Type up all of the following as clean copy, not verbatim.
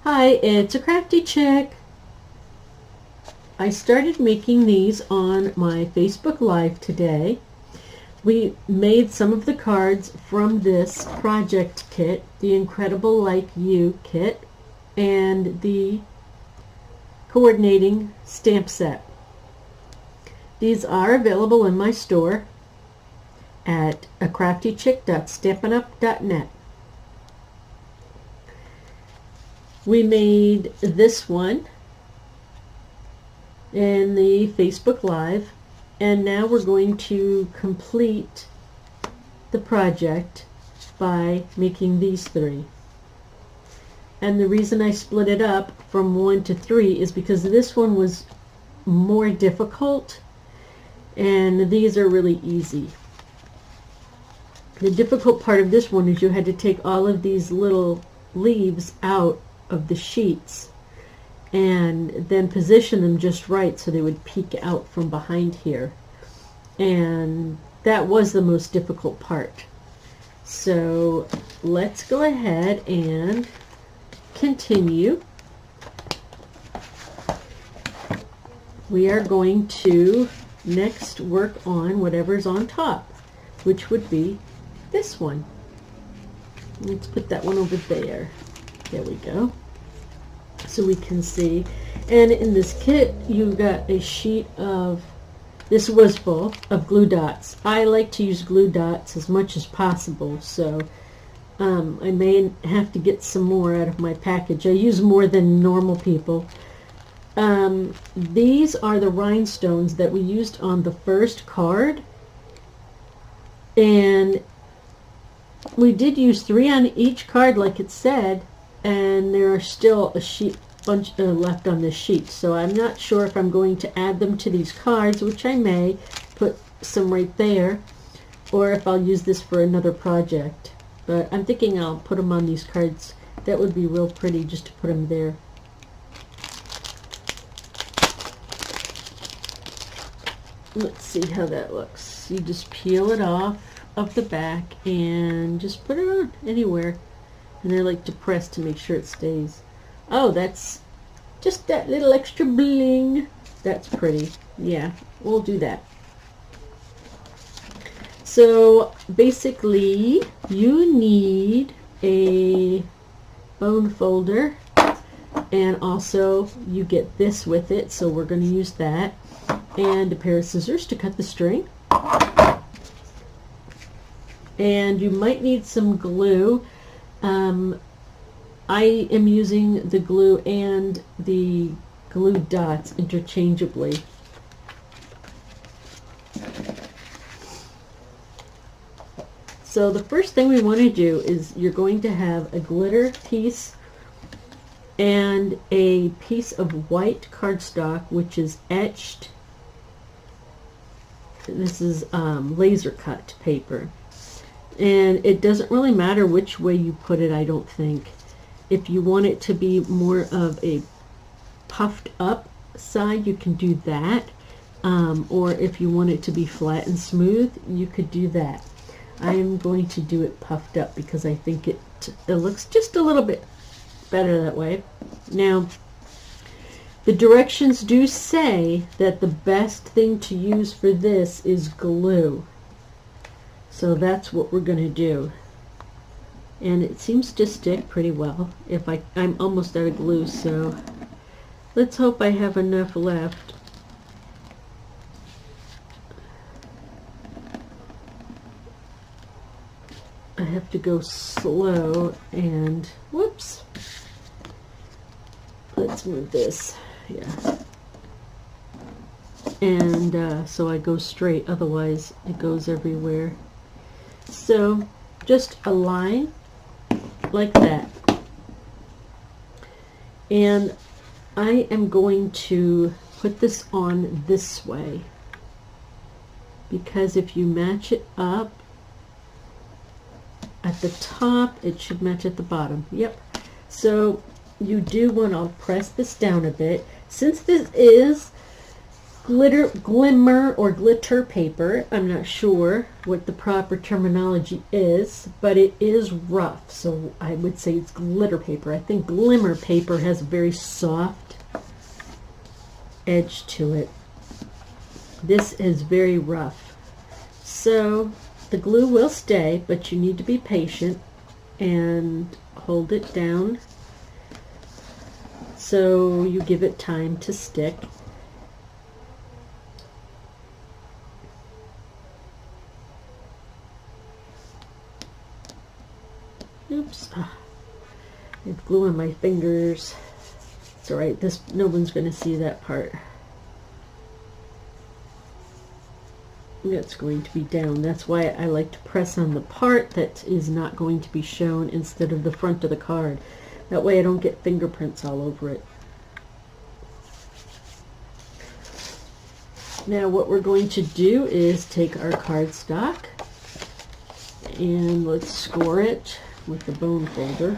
Hi, it's a crafty chick. I started making these on my Facebook Live today. We made some of the cards from this project kit, the Incredible Like You kit, and the coordinating stamp set. These are available in my store at acraftychick.stampinup.net. We made this one in the Facebook Live, and now we're going to complete the project by making these three. And the reason I split it up from 1 to 3 is because this one was more difficult and these are really easy. The difficult part of this one is you had to take all of these little leaves out of the sheets and then position them just right so they would peek out from behind here, and that was the most difficult part. So let's go ahead and continue. We are going to next work on whatever's on top, which would be this one. Let's put that one over there. There we go, so we can see. And in this kit you got a sheet of, this was full of glue dots. I like to use glue dots as much as possible, so I may have to get some more out of my package. I use more than normal people. These are the rhinestones that we used on the first card, and we did use 3 on each card like it said, and there are still a bunch left on this sheet, so I'm not sure if I'm going to add them to these cards, which I may put some right there, or if I'll use this for another project. But I'm thinking I'll put them on these cards. That would be real pretty just to put them there. Let's see how that looks. You just peel it off of the back and just put it on anywhere. And I like to press to make sure it stays. Oh, that's just that little extra bling. That's pretty. Yeah, we'll do that. So basically you need a bone folder, and also you get this with it, so we're going to use that, and a pair of scissors to cut the string, and you might need some glue. I am using the glue and the glue dots interchangeably. So the first thing we want to do is you're going to have a glitter piece and a piece of white cardstock which is etched. This is laser cut paper, and it doesn't really matter which way you put it, I don't think. If you want it to be more of a puffed up side, you can do that, or if you want it to be flat and smooth, you could do that. I am going to do it puffed up because I think it looks just a little bit better that way. Now, the directions do say that the best thing to use for this is glue. So that's what we're going to do. And it seems to stick pretty well. I'm almost out of glue, so let's hope I have enough left. I have to go slow and whoops. Let's move this. Yeah. And so I go straight, otherwise it goes everywhere. So just a line like that. And I am going to put this on this way, because if you match it up at the top, it should match at the bottom. Yep. So you do want to press this down a bit. Since this is glimmer or glitter paper. I'm not sure what the proper terminology is, but it is rough, so I would say it's glitter paper. I think glimmer paper has a very soft edge to it. This is very rough. So the glue will stay, but you need to be patient and hold it down so you give it time to stick. Oops, I have glue on my fingers. It's alright, no one's going to see that part. That's going to be down. That's why I like to press on the part that is not going to be shown instead of the front of the card. That way I don't get fingerprints all over it. Now what we're going to do is take our cardstock and let's score it with the bone folder,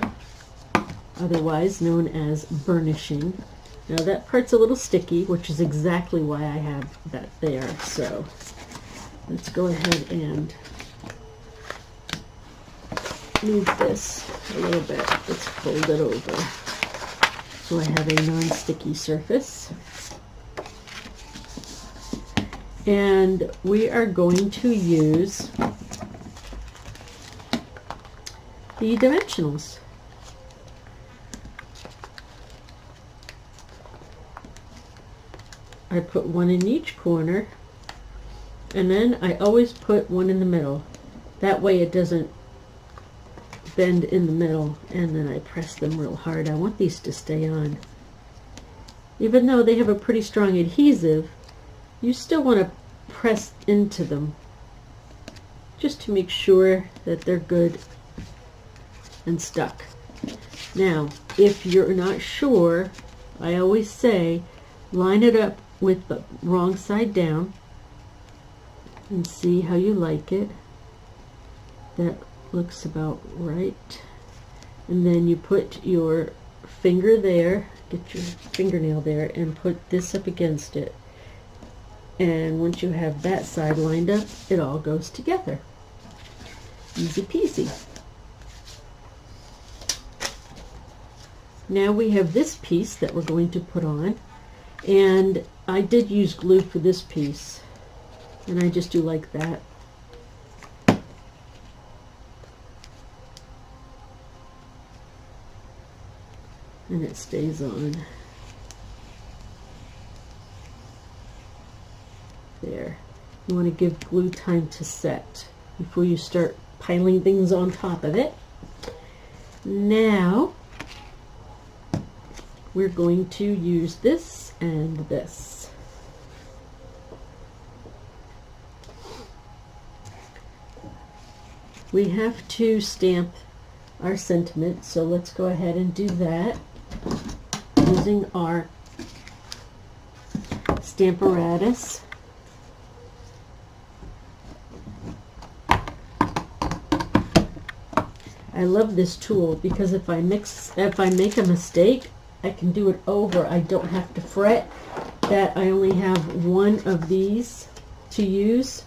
otherwise known as burnishing. Now that part's a little sticky, which is exactly why I have that there. So let's go ahead and move this a little bit. Let's fold it over so I have a non-sticky surface. And we are going to use the dimensionals. I put one in each corner, and then I always put one in the middle. That way it doesn't bend in the middle, and then I press them real hard. I want these to stay on. Even though they have a pretty strong adhesive, you still want to press into them just to make sure that they're good and stuck. Now, if you're not sure, I always say line it up with the wrong side down and see how you like it. That looks about right. And then you put your finger there, get your fingernail there, and put this up against it. And once you have that side lined up, it all goes together. Easy peasy. Now we have this piece that we're going to put on, and I did use glue for this piece, and I just do like that. And it stays on. There. You want to give glue time to set before you start piling things on top of it. Now we're going to use this and this. We have to stamp our sentiment, so let's go ahead and do that using our Stamparatus. I love this tool because if I make a mistake, I can do it over. I don't have to fret that I only have one of these to use.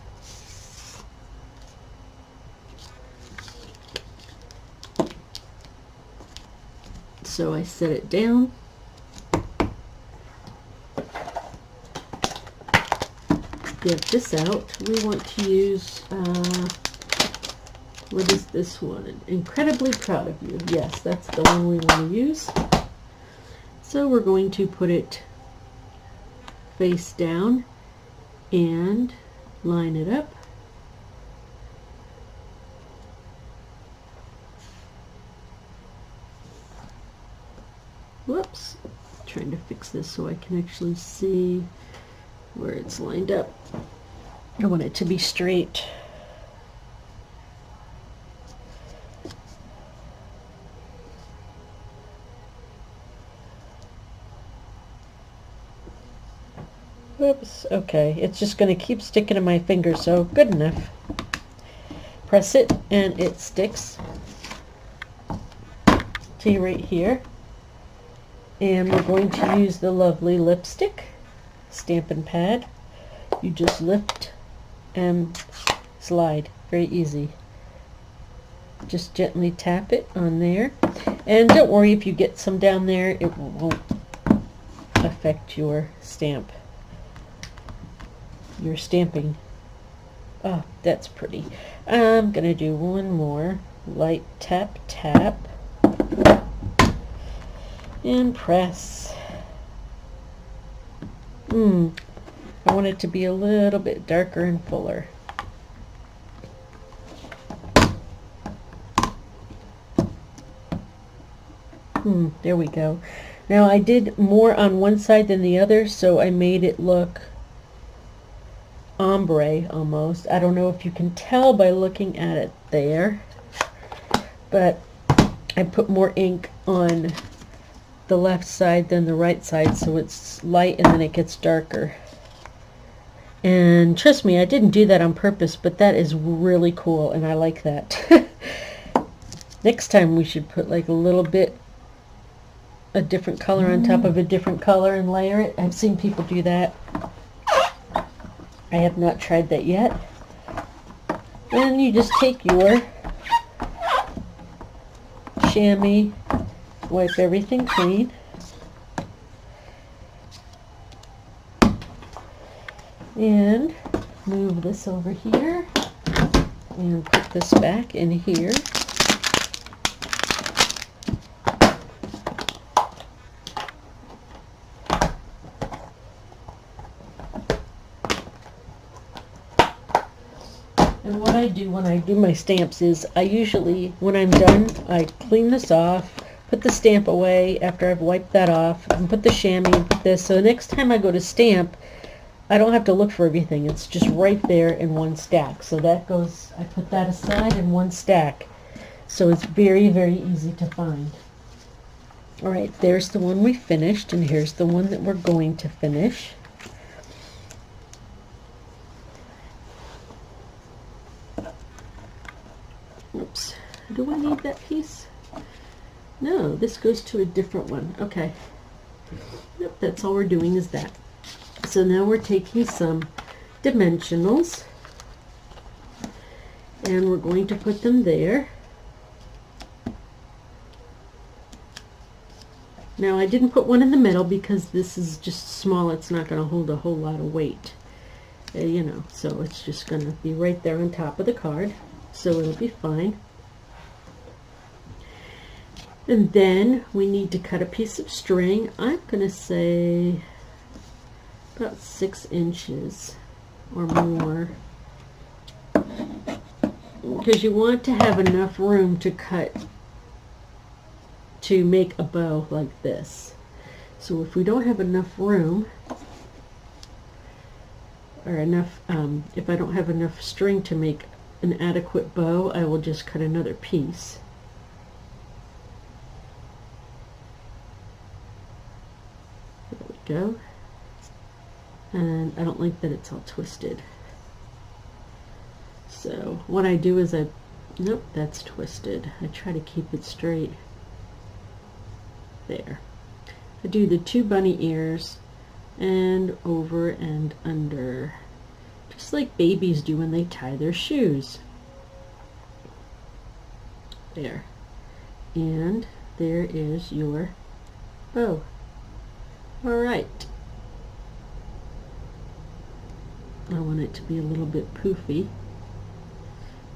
So I set it down. Get this out. We want to use, what is this one? Incredibly Proud of You. Yes, that's the one we want to use. So we're going to put it face down and line it up. Whoops, trying to fix this so I can actually see where it's lined up. I want it to be straight. Whoops, okay, it's just going to keep sticking to my finger, so good enough. Press it and it sticks to right here. And we're going to use the lovely lipstick Stampin' Pad. You just lift and slide. Very easy. Just gently tap it on there. And don't worry if you get some down there, it won't affect your stamp. Your stamping. Oh, that's pretty. I'm going to do one more. Light tap, tap. And press. I want it to be a little bit darker and fuller. There we go. Now I did more on one side than the other, so I made it look ombre almost. I don't know if you can tell by looking at it there, but I put more ink on the left side than the right side, so it's light and then it gets darker. And trust me, I didn't do that on purpose, but that is really cool and I like that. Next time we should put like a little bit a different color on top of a different color and layer it. I've seen people do that. I have not tried that yet. And you just take your chamois, wipe everything clean, and move this over here and put this back in here. And what I do when I do my stamps is I usually, when I'm done, I clean this off, put the stamp away after I've wiped that off, and put the chamois and put this. So the next time I go to stamp, I don't have to look for everything. It's just right there in one stack. So that goes, I put that aside in one stack. So it's very, very easy to find. All right, there's the one we finished, and here's the one that we're going to finish. Oops, do I need that piece? No, this goes to a different one. Okay. Yep, that's all we're doing is that. So now we're taking some dimensionals and we're going to put them there. Now I didn't put one in the middle because this is just small. It's not going to hold a whole lot of weight. You know, so it's just going to be right there on top of the card. So it'll be fine. And then we need to cut a piece of string. I'm going to say about 6 inches or more, because you want to have enough room to cut to make a bow like this. So if we don't have enough room, or enough, if I don't have enough string to make an adequate bow, I will just cut another piece. There we go. And I don't like that it's all twisted. So what I do is nope, that's twisted. I try to keep it straight. There. I do the 2 bunny ears and over and under, just like babies do when they tie their shoes. There. And there is your bow. All right. I want it to be a little bit poofy.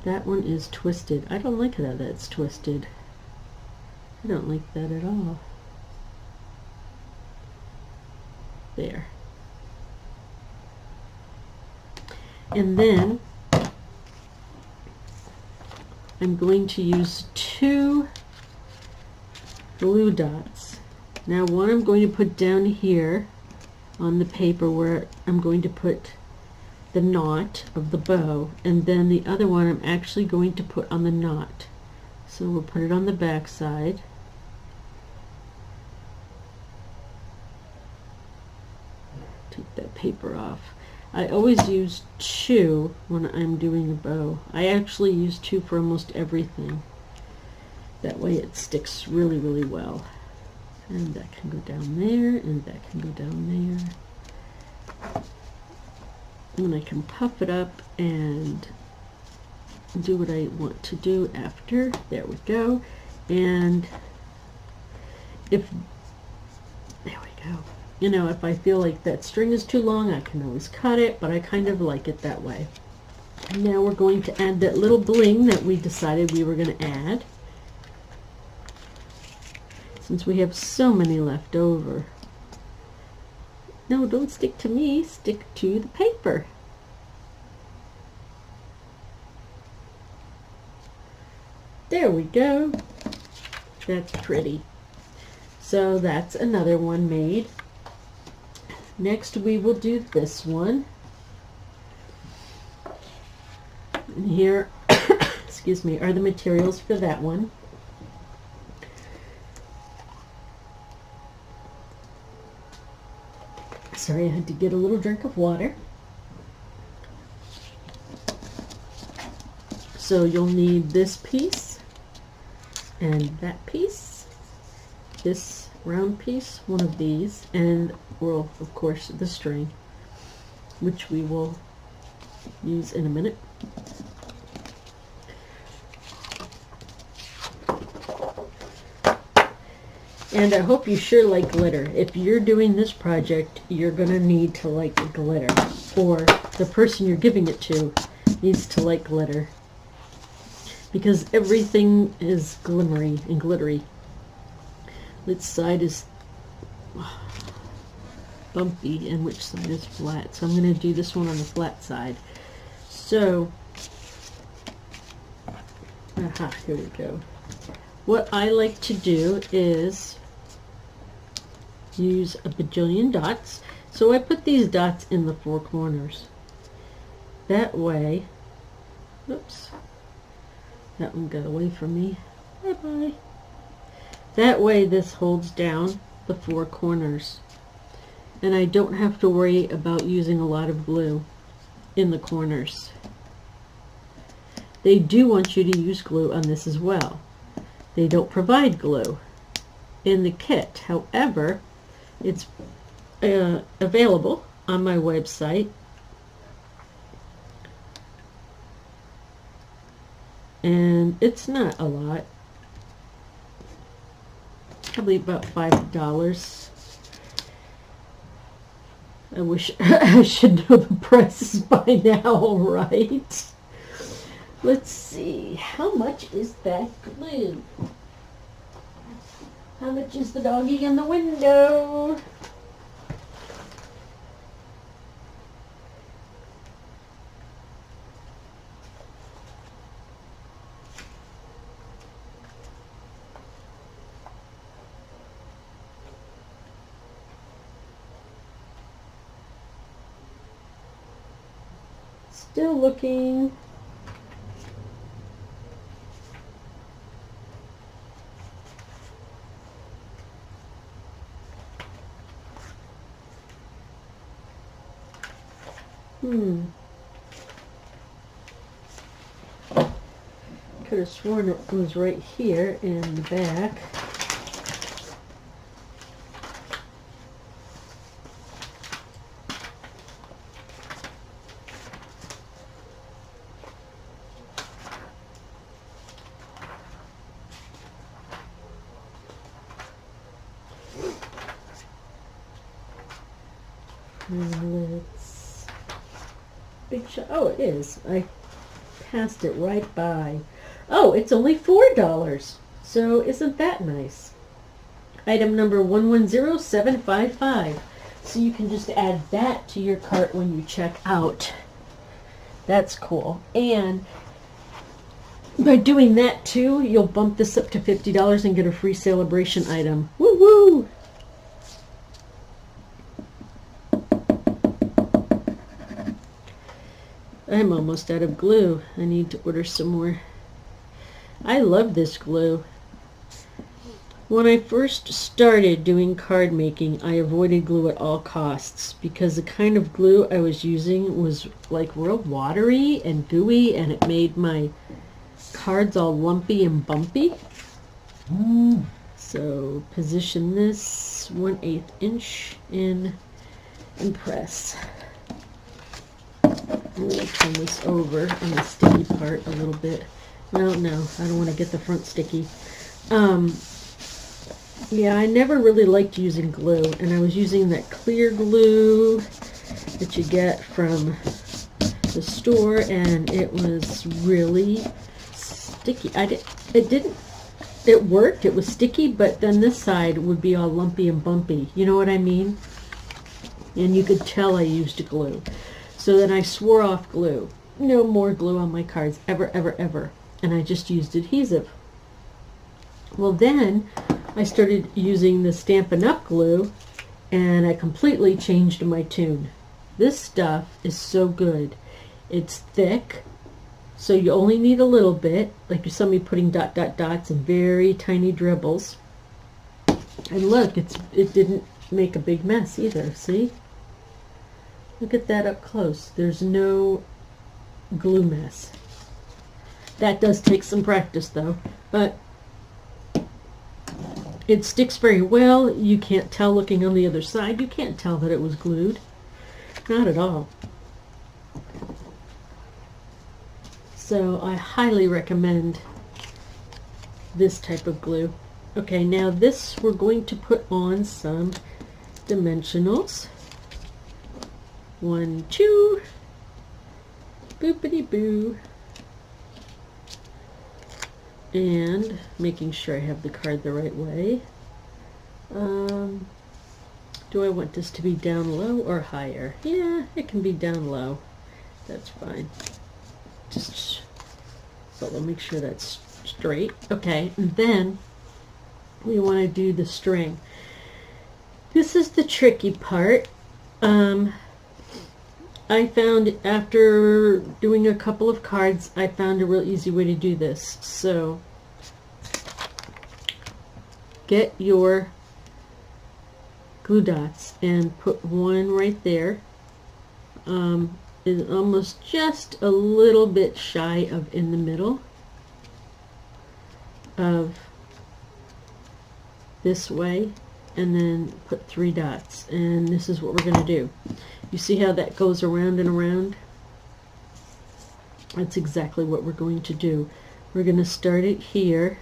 That one is twisted. I don't like that that's twisted. I don't like that at all. There. And then I'm going to use 2 glue dots. Now one I'm going to put down here on the paper where I'm going to put the knot of the bow, and then the other one I'm actually going to put on the knot. So we'll put it on the back side. Take that paper off. I always use 2 when I'm doing a bow. I actually use 2 for almost everything. That way it sticks really, really well. And that can go down there, and that can go down there. And I can puff it up and do what I want to do after. There we go. And if, there we go. You know, if I feel like that string is too long, I can always cut it, but I kind of like it that way. Now we're going to add that little bling that we decided we were going to add. Since we have so many left over. No, don't stick to me, stick to the paper. There we go. That's pretty. So that's another one made. Next we will do this one. And here, excuse me, are the materials for that one. Sorry, I had to get a little drink of water. So you'll need this piece and that piece, this round piece, one of these, and, well, of course, the string, which we will use in a minute. And I hope you sure like glitter. If you're doing this project, you're going to need to like glitter. Or the person you're giving it to needs to like glitter. Because everything is glimmery and glittery. Which side is bumpy and which side is flat. So I'm going to do this one on the flat side. So, aha, here we go. What I like to do is use a bajillion dots. So I put these dots in the four corners. That way, oops, that one got away from me. Bye-bye. That way this holds down the four corners. And I don't have to worry about using a lot of glue in the corners. They do want you to use glue on this as well. They don't provide glue in the kit. However, it's available on my website. And it's not a lot. Probably about $5. I wish I should know the prices by now, right? Let's see, how much is that glue? How much is the doggy in the window? Still looking. Could have sworn it was right here in the back. Let's big shot. Oh, it is. I passed it right by. Oh, it's only $4. So isn't that nice? Item number 110755. So you can just add that to your cart when you check out. That's cool. And by doing that too, you'll bump this up to $50 and get a free celebration item. Woo woo! I'm almost out of glue. I need to order some more. I love this glue. When I first started doing card making, I avoided glue at all costs because the kind of glue I was using was like real watery and gooey, and it made my cards all lumpy and bumpy. So position this 1/8 inch in and press. I'm going to turn this over on the sticky part a little bit. No, I don't want to get the front sticky. Yeah, I never really liked using glue, and I was using that clear glue that you get from the store, and it was really sticky. It worked, it was sticky, but then this side would be all lumpy and bumpy. You know what I mean? And you could tell I used glue. So then I swore off glue. No more glue on my cards, ever, ever, ever. And I just used adhesive. Well, then I started using the Stampin' Up! Glue, and I completely changed my tune. This stuff is so good. It's thick, so you only need a little bit, like you saw me putting dot, dot, dots and very tiny dribbles. And look, it didn't make a big mess either, see? Look at that up close. There's no glue mess. That does take some practice though, but it sticks very well. You can't tell looking on the other side. You can't tell that it was glued. Not at all. So I highly recommend this type of glue. Okay, now this we're going to put on some dimensionals. 1, 2, boopity boo. And making sure I have the card the right way. Do I want this to be down low or higher? Yeah, it can be down low. That's fine. Just so we'll make sure that's straight. Okay, and then we want to do the string. This is the tricky part. I found after doing a couple of cards, I found a real easy way to do this. So get your glue dots and put one right there. Is almost just a little bit shy of in the middle of this way, and then put 3 dots, and this is what we're going to do. You see how that goes around and around? That's exactly what we're going to do. We're going to start it here,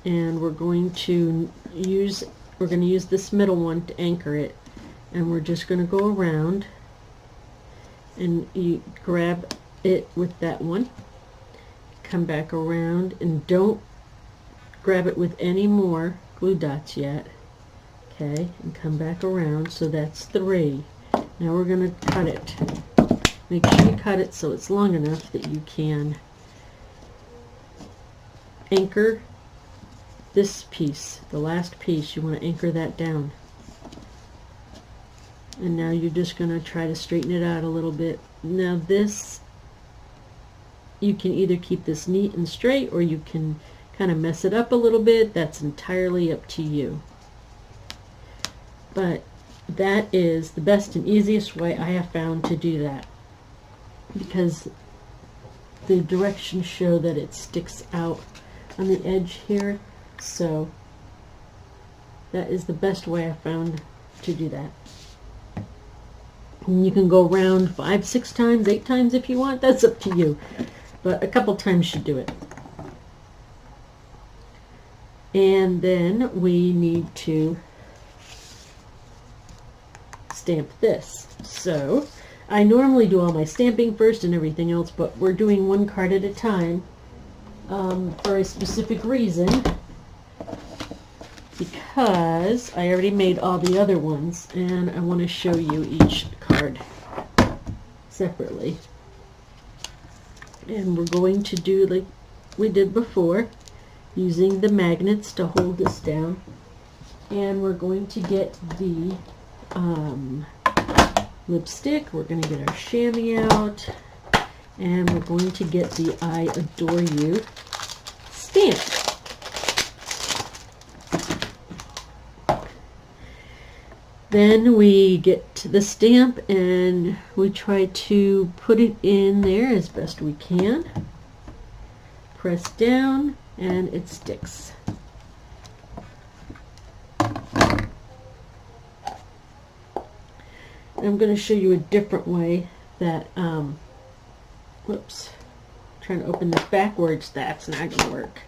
and we're going to use this middle one to anchor it, and we're just going to go around, and you grab it with that one, come back around, and don't grab it with any more glue dots yet. Okay, and come back around. So that's 3. Now we're going to cut it. Make sure you cut it so it's long enough that you can anchor this piece, the last piece. You want to anchor that down. And now you're just going to try to straighten it out a little bit. Now this, you can either keep this neat and straight, or you can kind of mess it up a little bit. That's entirely up to you. But that is the best and easiest way I have found to do that, because the directions show that it sticks out on the edge here. So that is the best way I found to do that. And you can go around 5, 6 times, 8 times if you want. That's up to you. But a couple times should do it. And then we need to stamp this. So I normally do all my stamping first and everything else, but we're doing one card at a time for a specific reason, because I already made all the other ones and I want to show you each card separately. And we're going to do like we did before, using the magnets to hold this down, and we're going to get the lipstick. We're going to get our chamois out, and we're going to get the I Adore You stamp. Then we get to the stamp and we try to put it in there as best we can. Press down and it sticks. I'm going to show you a different way that, whoops, trying to open this backwards, that's not going to work.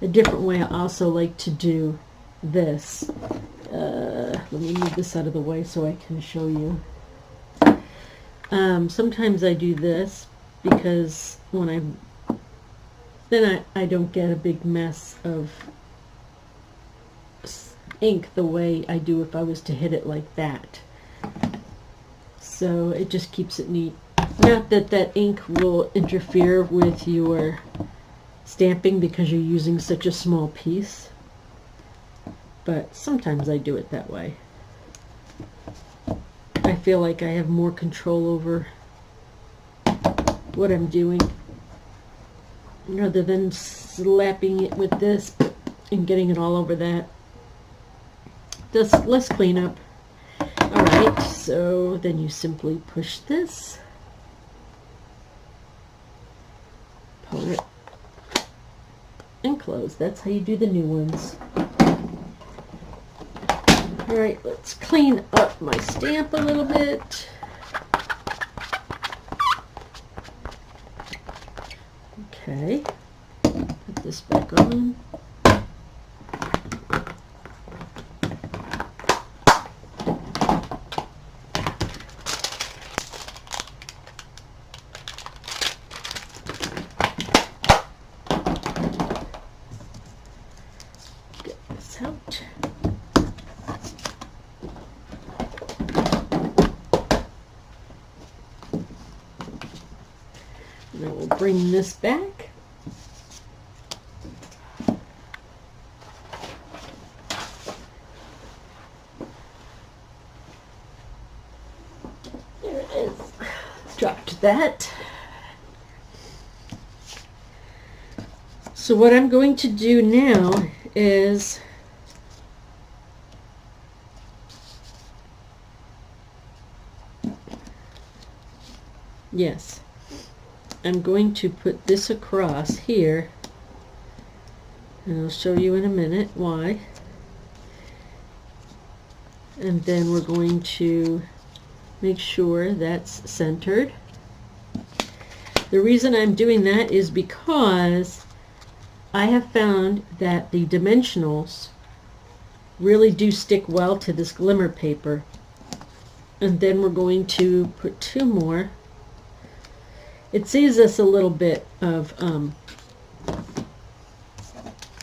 A different way I also like to do this. Let me move this out of the way so I can show you. Sometimes I do this because when I don't get a big mess of ink the way I do if I was to hit it like that. So it just keeps it neat. Not that that ink will interfere with your stamping because you're using such a small piece, but sometimes I do it that way. I feel like I have more control over what I'm doing rather than slapping it with this and getting it all over that. Just less cleanup. Alright, so then you simply push this, pull it, and close. That's how you do the new ones. Alright, let's clean up my stamp a little bit. Okay, put this back on. Get this out. Now we'll bring this back. There it is. Dropped that. So what I'm going to do now is I'm going to put this across here, and I'll show you in a minute why. And then we're going to make sure that's centered. The reason I'm doing that is because I have found that the dimensionals really do stick well to this glimmer paper. And then we're going to put two more. It saves us a little bit of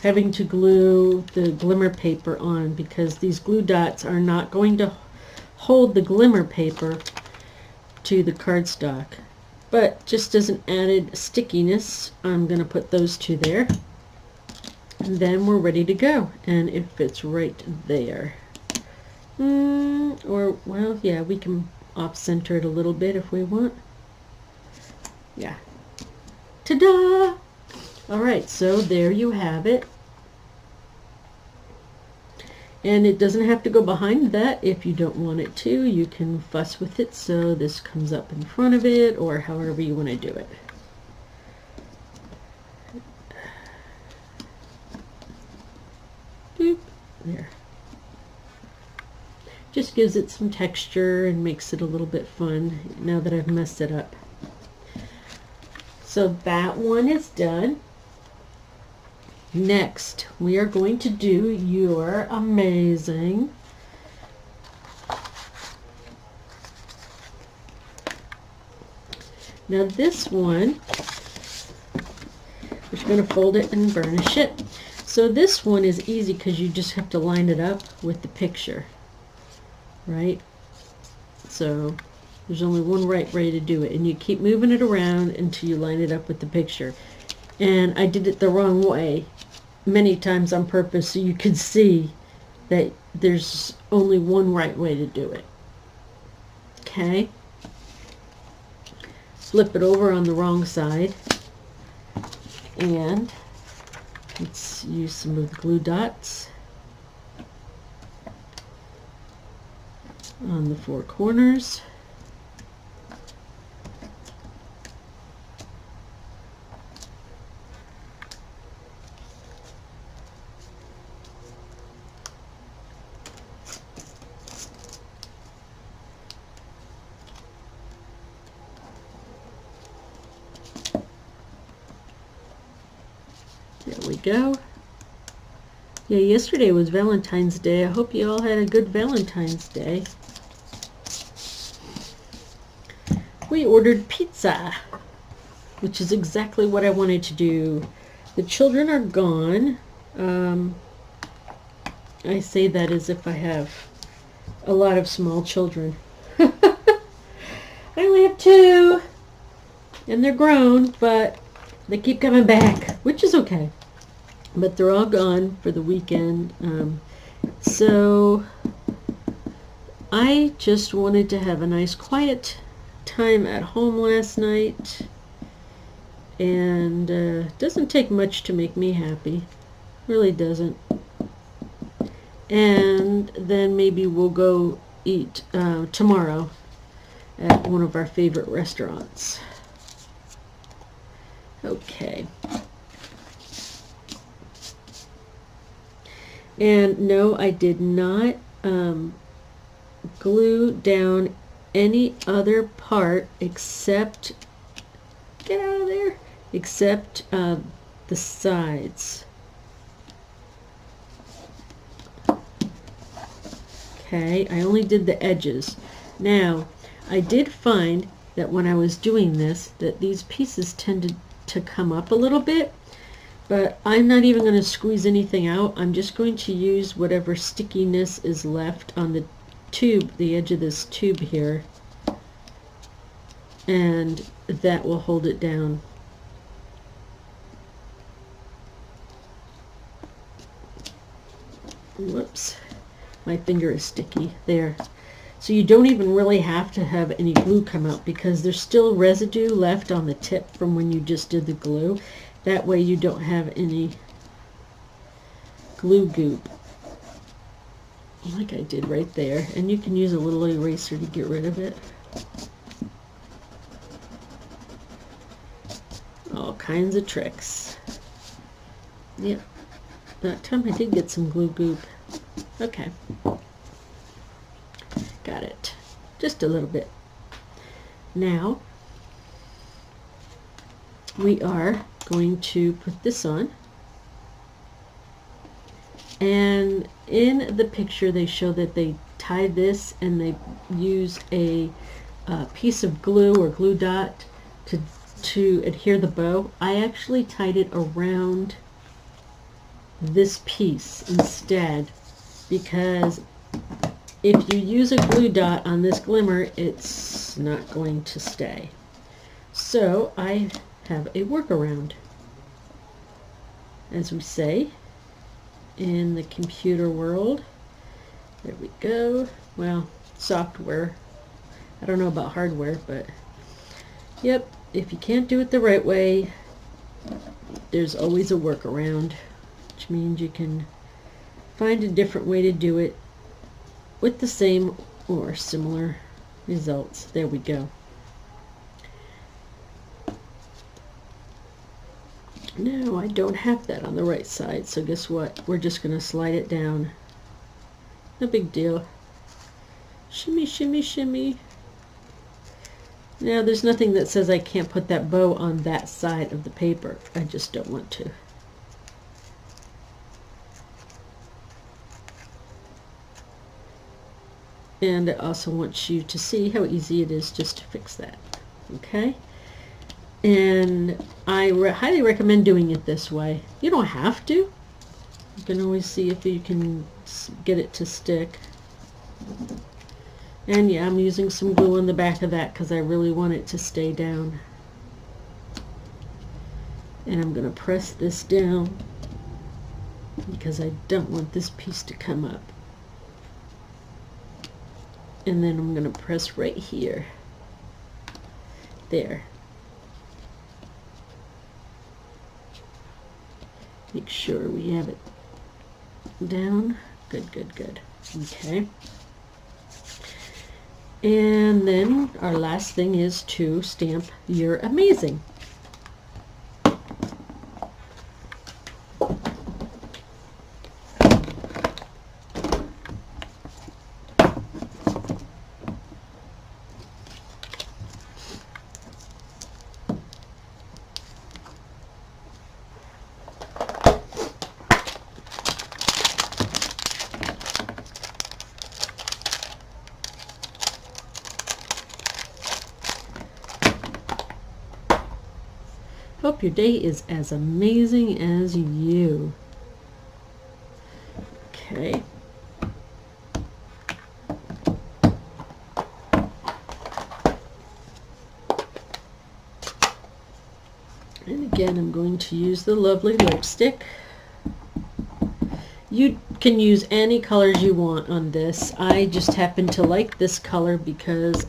having to glue the glimmer paper on, because these glue dots are not going to hold the glimmer paper to the cardstock. But just as an added stickiness, I'm going to put those two there. And then we're ready to go. And it fits right there. Or, well, yeah, we can off-center it a little bit if we want. Yeah. Ta-da! Alright, so there you have it. And it doesn't have to go behind that if you don't want it to. You can fuss with it so this comes up in front of it, or however you want to do it. Boop. There. Just gives it some texture and makes it a little bit fun now that I've messed it up. So that one is done. Next, we are going to do your amazing now this one, we're going to fold it and burnish it. So this one is easy because you just have to line it up with the picture, right? So there's only one right way to do it, and you keep moving it around until you line it up with the picture. And I did it the wrong way many times on purpose so you could see that there's only one right way to do it. Okay? Flip it over on the wrong side, and let's use some of the glue dots on the four corners. go. Yeah, yesterday was Valentine's Day. I hope you all had a good Valentine's Day. We ordered pizza, which is exactly what I wanted to do. The children are gone. I say that as if I have a lot of small children. I only have 2, and they're grown, but they keep coming back, which is okay. But they're all gone for the weekend. So I just wanted to have a nice quiet time at home last night. And it doesn't take much to make me happy. Really doesn't. And then maybe we'll go eat tomorrow at one of our favorite restaurants. Okay. And no, I did not glue down any other part except, get out of there, except the sides. Okay, I only did the edges. Now, I did find that when I was doing this, that these pieces tended to come up a little bit, but I'm not even going to squeeze anything out. I'm just going to use whatever stickiness is left on the tube, the edge of this tube here, and that will hold it down. Whoops, my finger is sticky there. So you don't even really have to have any glue come out, because there's still residue left on the tip from when you just did the glue. That way you don't have any glue goop, like I did right there. And you can use a little eraser to get rid of it. All kinds of tricks. Yep, that time I did get some glue goop. Okay. Got it. Just a little bit. Now, we are going to put this on. And in the picture they show that they tie this and they use a piece of glue or glue dot to adhere the bow. I actually tied it around this piece instead, because if you use a glue dot on this glimmer, it's not going to stay. So I have a workaround, as we say in the computer world. There we go. Well, software. I don't know about hardware, but yep, if you can't do it the right way, there's always a workaround, which means you can find a different way to do it with the same or similar results. There we go. No, I don't have that on the right side, so guess what? We're just going to slide it down. No big deal. Shimmy, shimmy, shimmy. Now, there's nothing that says I can't put that bow on that side of the paper. I just don't want to. And I also want you to see how easy it is just to fix that. Okay? And I highly recommend doing it this way. You don't have to. You can always see if you can get it to stick. And yeah, I'm using some glue on the back of that because I really want it to stay down. And I'm going to press this down because I don't want this piece to come up. And then I'm going to press right here. There. Make sure we have it down. Good, good, good. Okay. And then our last thing is to stamp You're Amazing. hope your day is as amazing as you. Okay. And again, I'm going to use the lovely lipstick. You can use any colors you want on this. I just happen to like this color because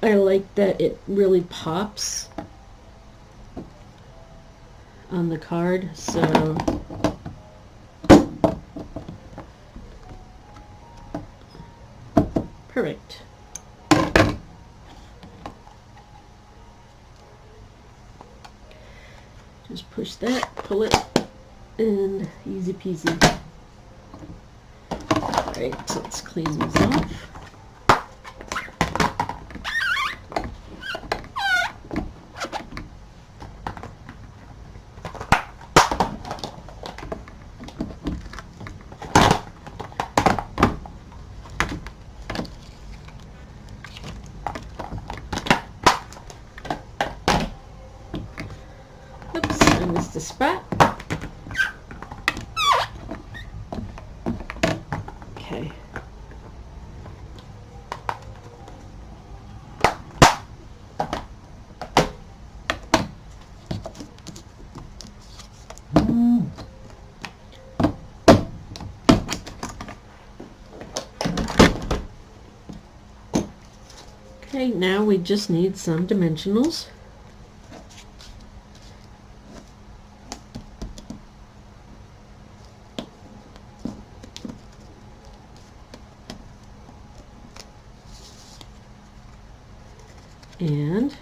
I like that it really pops on the card. So perfect. Just push that, pull it, and easy peasy. Alright, so let's clean these off. Oops, I missed a spot. Okay. Okay, now we just need some dimensionals. And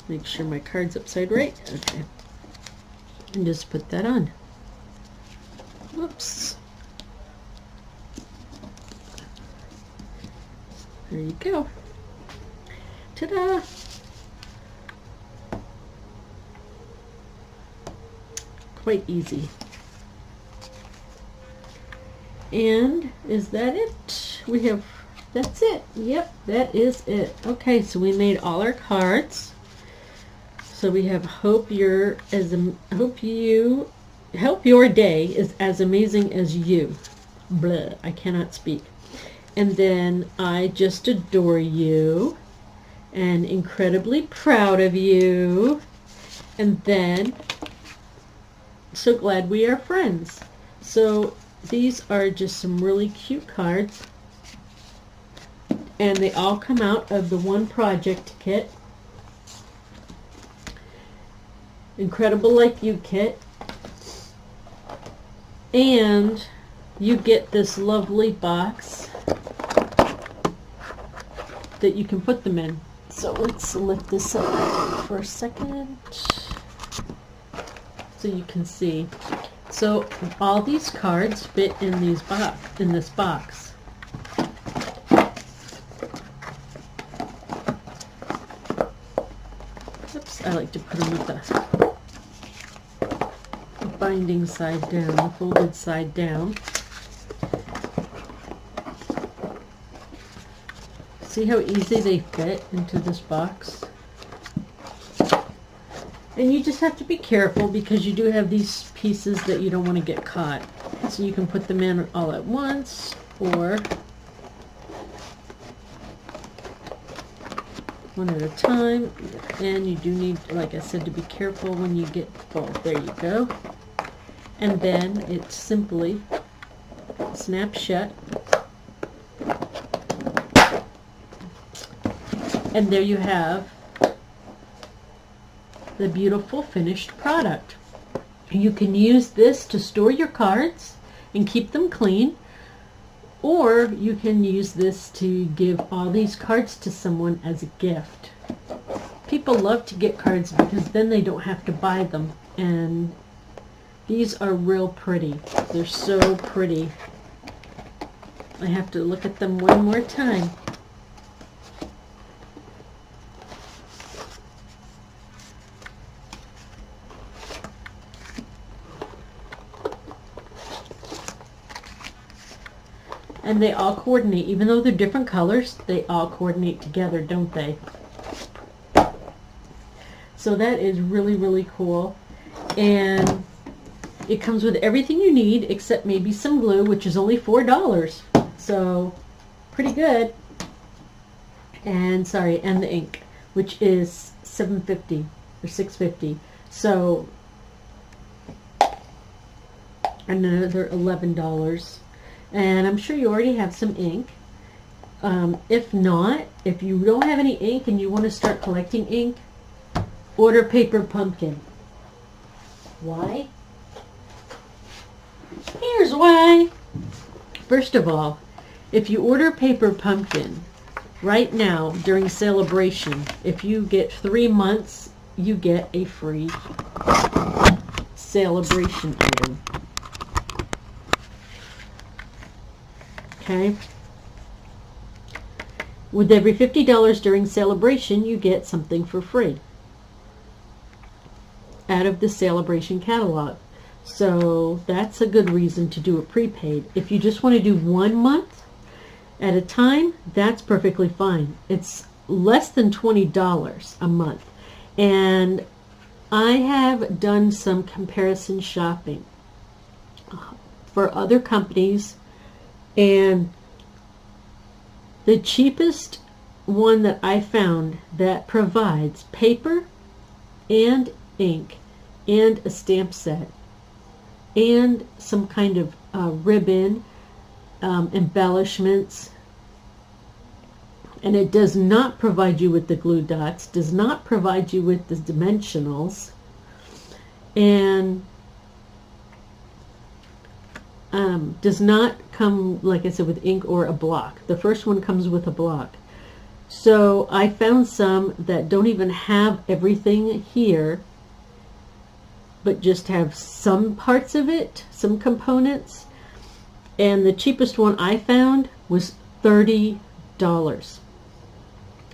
make sure my card's upside right. Okay. And just put that on. Whoops. There you go. Ta-da! Quite easy. And is that it? We have, that's it. Yep, that is it. Okay, so we made all our cards. So we have hope your day is as amazing as you. Blah, I cannot speak. And then I just adore you and incredibly proud of you. And then so glad we are friends. So these are just some really cute cards. And they all come out of the one project kit. Incredible Like You kit. And you get this lovely box that you can put them in. So let's lift this up for a second so you can see. So all these cards fit in this box. Oops, I like to put them with the binding side down, the folded side down. See how easy they fit into this box? And you just have to be careful because you do have these pieces that you don't want to get caught. So you can put them in all at once, or one at a time. And you do need, like I said, to be careful when you get, oh, there you go. And then it simply snaps shut. And there you have the beautiful finished product. You can use this to store your cards and keep them clean, or you can use this to give all these cards to someone as a gift. People love to get cards because then they don't have to buy them, and these are real pretty. They're so pretty. I have to look at them one more time. And they all coordinate. Even though they're different colors, they all coordinate together, don't they? So that is really, really cool. And it comes with everything you need except maybe some glue, which is only $4. So pretty good. And and the ink, which is $7.50 or $6.50. So another $11. And I'm sure you already have some ink. If not, if you don't have any ink and you want to start collecting ink, order Paper Pumpkin. Why? Here's why. First of all, if you order Paper Pumpkin right now during Celebration, if you get 3 months, you get a free Celebration item. Okay? With every $50 during Celebration, you get something for free out of the Celebration catalog. So that's a good reason to do a prepaid. If you just want to do 1 month at a time, that's perfectly fine. It's less than $20 a month. And I have done some comparison shopping for other companies, and the cheapest one that I found that provides paper and ink and a stamp set and some kind of ribbon, embellishments, and it does not provide you with the glue dots, does not provide you with the dimensionals, and does not come, like I said, with ink or a block. The first one comes with a block. So I found some that don't even have everything here, but just have some parts of it, some components. And the cheapest one I found was $30.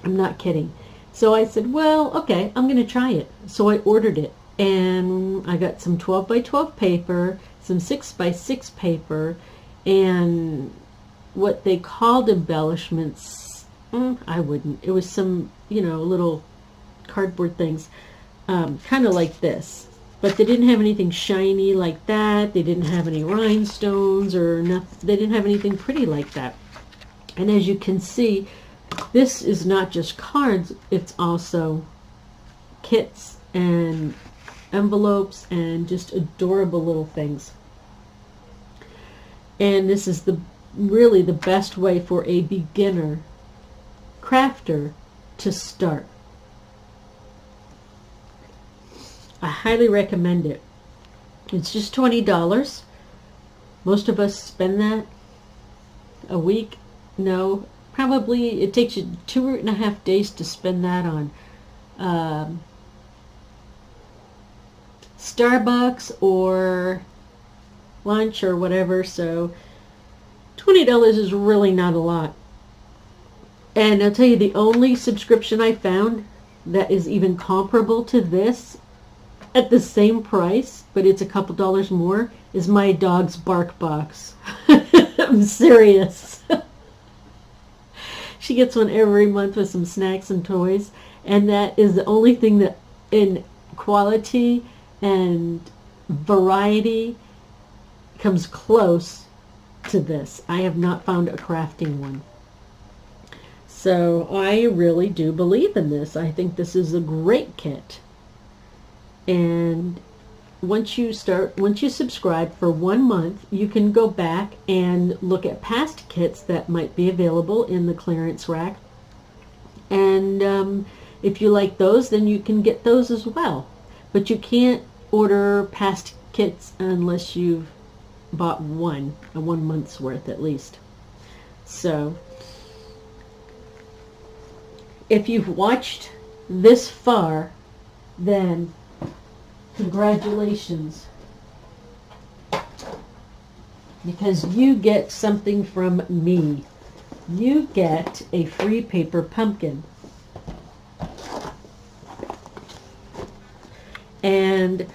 I'm not kidding. So I said, well, okay, I'm going to try it. So I ordered it, and I got some 12 by 12 paper, some 6 by 6 paper, and what they called embellishments. I wouldn't. It was some, little cardboard things, kind of like this. But they didn't have anything shiny like that. They didn't have any rhinestones or nothing. They didn't have anything pretty like that. And as you can see, this is not just cards. It's also kits and envelopes and just adorable little things. And this is really the best way for a beginner crafter to start. I highly recommend it. It's just $20. Most of us spend that a week. No, probably it takes you 2.5 days to spend that on Starbucks or lunch or whatever. So $20 is really not a lot. And I'll tell you, the only subscription I found that is even comparable to this at the same price, but it's a couple dollars more, is my dog's Bark Box. I'm serious. She gets one every month with some snacks and toys, and that is the only thing that in quality and variety comes close to this. I have not found a crafting one. So I really do believe in this. I think this is a great kit. And once you subscribe for 1 month, you can go back and look at past kits that might be available in the clearance rack. And if you like those, then you can get those as well. But you can't order past kits unless you've bought a 1 month's worth at least. So if you've watched this far, then congratulations, because you get something from me. You get a free Paper Pumpkin. And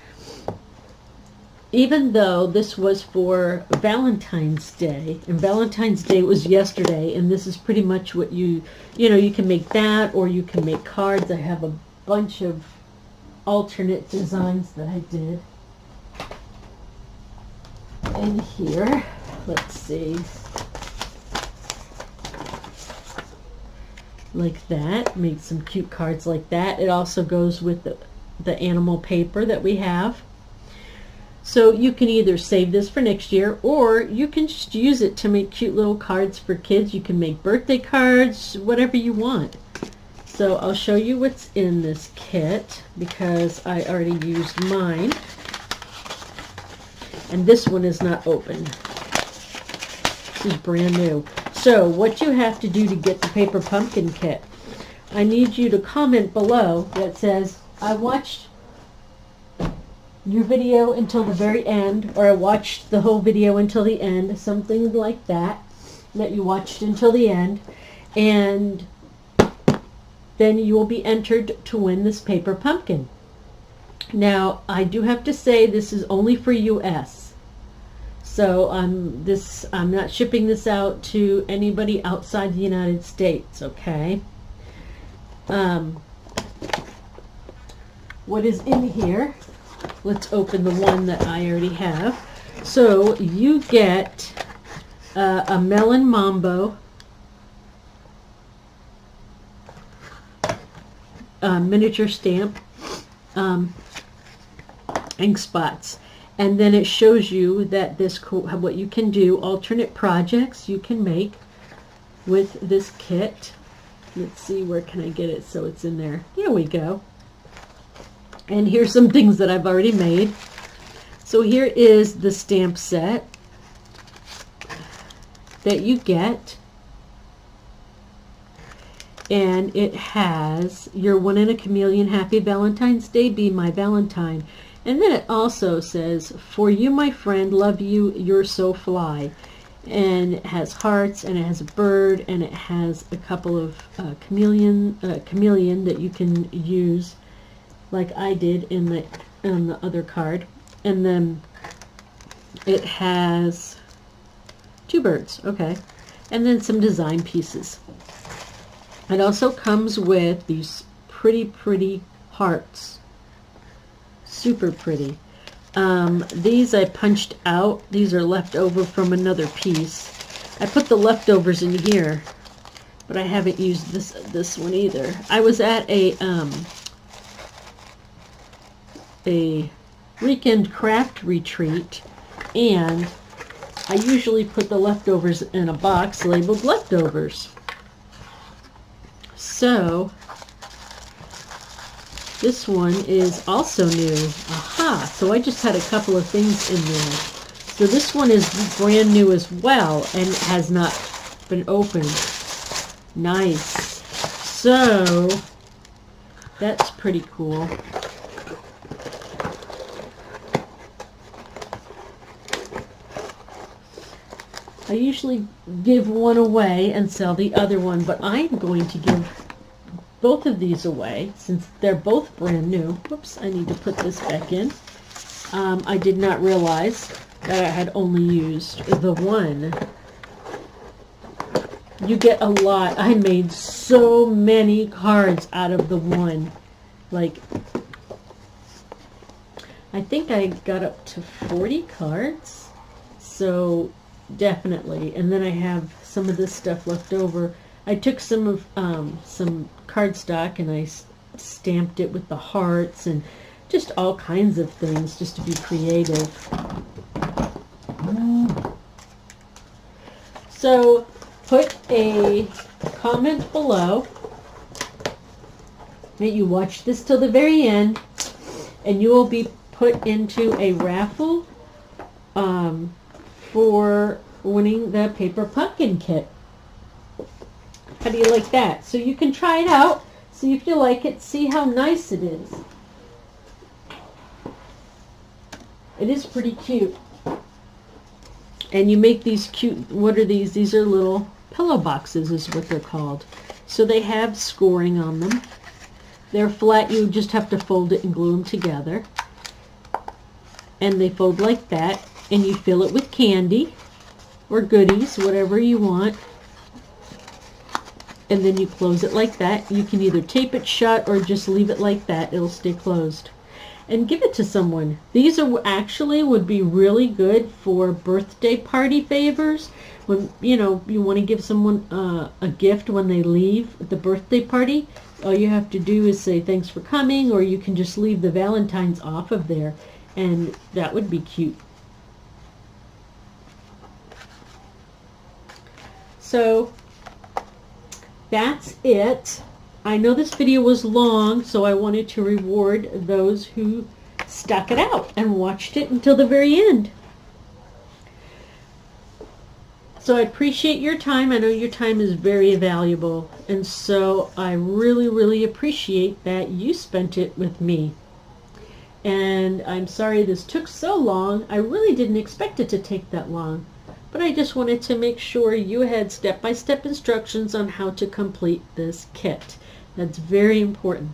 even though this was for Valentine's Day, and Valentine's Day was yesterday, and this is pretty much what you can make that, or you can make cards. I have a bunch of alternate designs that I did. And here, let's see, like that, made some cute cards like that. It also goes with the animal paper that we have. So you can either save this for next year, or you can just use it to make cute little cards for kids. You can make birthday cards, whatever you want. So I'll show you what's in this kit because I already used mine. And this one is not open. This is brand new. So what you have to do to get the paper pumpkin kit, I need you to comment below that says, I watched your video until the very end, or I watched the whole video until the end, something like that you watched until the end, and then you will be entered to win this paper pumpkin. Now, I do have to say this is only for US. So I'm not shipping this out to anybody outside the United States, okay? What is in here? Let's open the one that I already have. So you get a Melon Mambo miniature stamp, ink spots, and then it shows you that what you can do, alternate projects you can make with this kit. Let's see, where can I get it so it's in there? There we go. And here's some things that I've already made. So here is the stamp set that you get, and it has "You're One in a Chameleon, Happy Valentine's Day, Be My Valentine." And then it also says, "For you, my friend, love you, you're so fly." And it has hearts, and it has a bird, and it has a couple of chameleon that you can use, like I did in the other card. And then it has two birds, okay, and then some design pieces. It also comes with these pretty hearts, super pretty. These I punched out. These are left over from another piece. I put the leftovers in here, but I haven't used this one either. I was at a weekend craft retreat, and I usually put the leftovers in a box labeled leftovers. So this one is also new. Aha! So I just had a couple of things in there. So this one is brand new as well, and it has not been opened. Nice. So that's pretty cool. I usually give one away and sell the other one, but I'm going to give both of these away since they're both brand new. Whoops, I need to put this back in. I did not realize that I had only used the one. You get a lot. I made so many cards out of the one. Like, I think I got up to 40 cards. So definitely. And then I have some of this stuff left over. I took some of some cardstock and I stamped it with the hearts and just all kinds of things just to be creative. So put a comment below that you watch this till the very end, and you will be put into a raffle for winning the paper pumpkin kit. How do you like that? So you can try it out, see if you like it, see how nice it is. It is pretty cute. And you make these cute, what are these? These are little pillow boxes is what they're called. So they have scoring on them. They're flat, you just have to fold it and glue them together. And they fold like that, and you fill it with candy or goodies, whatever you want. And then you close it like that. You can either tape it shut or just leave it like that. It'll stay closed. and give it to someone. These are actually would be really good for birthday party favors. When you want to give someone a gift when they leave the birthday party, all you have to do is say thanks for coming, or you can just leave the Valentine's off of there, and that would be cute. So that's it. I know this video was long, so I wanted to reward those who stuck it out and watched it until the very end. So I appreciate your time. I know your time is very valuable, and so I really, really appreciate that you spent it with me. And I'm sorry this took so long. I really didn't expect it to take that long, but I just wanted to make sure you had step-by-step instructions on how to complete this kit. That's very important.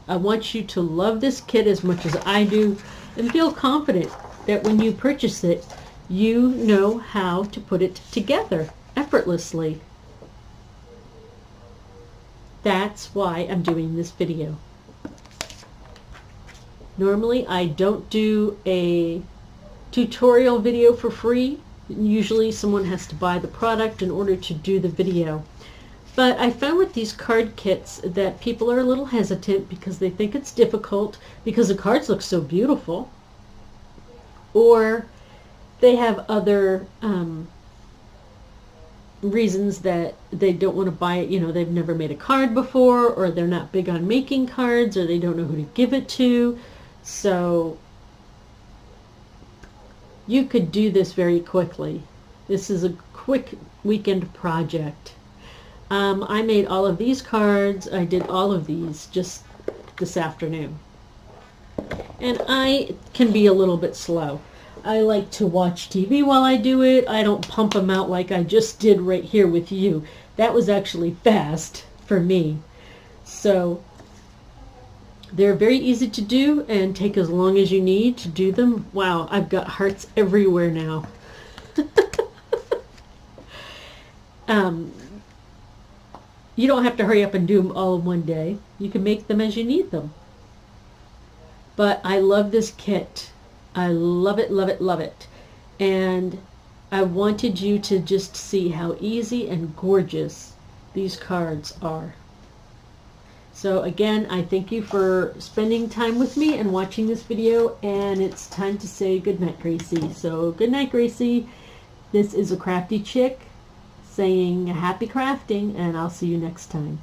I want you to love this kit as much as I do, and feel confident that when you purchase it, you know how to put it together effortlessly. That's why I'm doing this video. Normally, I don't do a tutorial video for free. Usually someone has to buy the product in order to do the video. But I found with these card kits that people are a little hesitant because they think it's difficult because the cards look so beautiful, or they have other reasons that they don't want to buy it. They've never made a card before, or they're not big on making cards, or they don't know who to give it to. So you could do this very quickly. This is a quick weekend project. I made all of these cards. I did all of these just this afternoon. And I can be a little bit slow. I like to watch TV while I do it. I don't pump them out like I just did right here with you. That was actually fast for me. So they're very easy to do and take as long as you need to do them. Wow, I've got hearts everywhere now. You don't have to hurry up and do them all in one day. You can make them as you need them. But I love this kit. I love it, love it, love it. And I wanted you to just see how easy and gorgeous these cards are. So again, I thank you for spending time with me and watching this video, and it's time to say goodnight, Gracie. So good night, Gracie. This is a crafty chick saying happy crafting, and I'll see you next time.